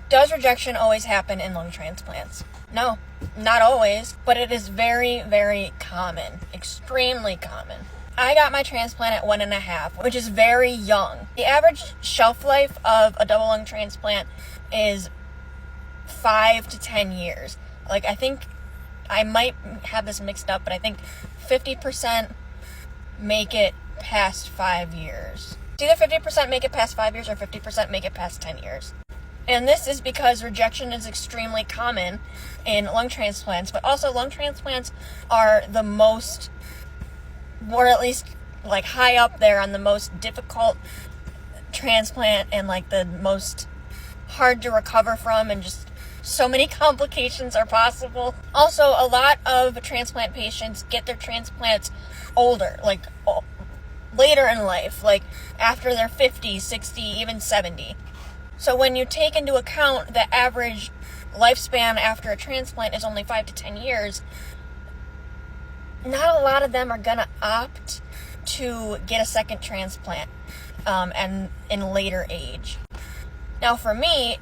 Does rejection always happen in lung transplants? No, not always, but it is very, very common, extremely common. I got my transplant at 1.5, which is very young. The average shelf life of a double lung transplant is 5 to 10 years. Like, I think I might have this mixed up, but I think 50% make it past 5 years. It's either 50% make it past 5 years or 50% make it past 10 years. And this is because rejection is extremely common in lung transplants, but also lung transplants are the most, or at least like high up there on the most difficult transplant and like the most hard to recover from, and just so many complications are possible. Also, a lot of transplant patients get their transplants older, like later in life, like after they're 50, 60, even 70. So when you take into account the average lifespan after a transplant is only 5 to 10 years, not a lot of them are going to opt to get a second transplant and in later age. Now for me,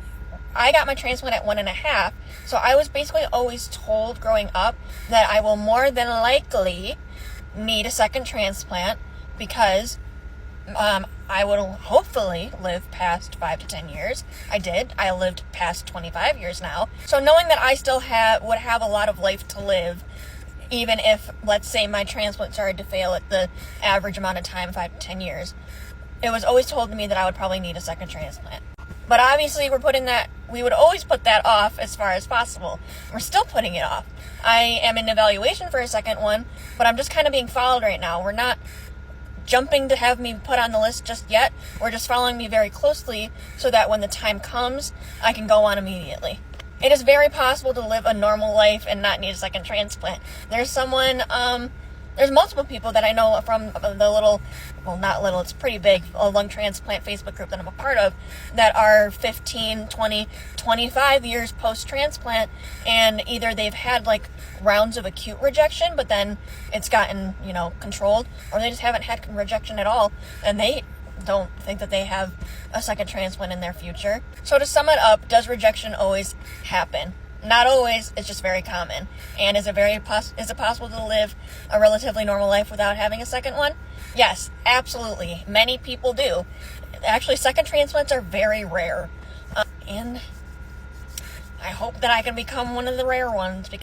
I got my transplant at 1.5, so I was basically always told growing up that I will more than likely need a second transplant because I would hopefully live past 5 to 10 years. I did. I lived past 25 years now. So knowing that I still would have a lot of life to live, even if, let's say, my transplant started to fail at the average amount of time, 5 to 10 years, it was always told to me that I would probably need a second transplant. But obviously we would always put that off as far as possible. We're still putting it off. I am in evaluation for a second one, but I'm just kind of being followed right now. We're not jumping to have me put on the list just yet. We're just following me very closely so that when the time comes, I can go on immediately. It is very possible to live a normal life and not need a second transplant. There's multiple people that I know from the it's pretty big, a lung transplant Facebook group that I'm a part of, that are 15, 20, 25 years post-transplant, and either they've had like rounds of acute rejection, but then it's gotten, controlled, or they just haven't had rejection at all, and they don't think that they have a second transplant in their future. So to sum it up, does rejection always happen? Not always, it's just very common. And is it possible to live a relatively normal life without having a second one? Yes, absolutely. Many people do. Actually, second transplants are very rare. And I hope that I can become one of the rare ones, because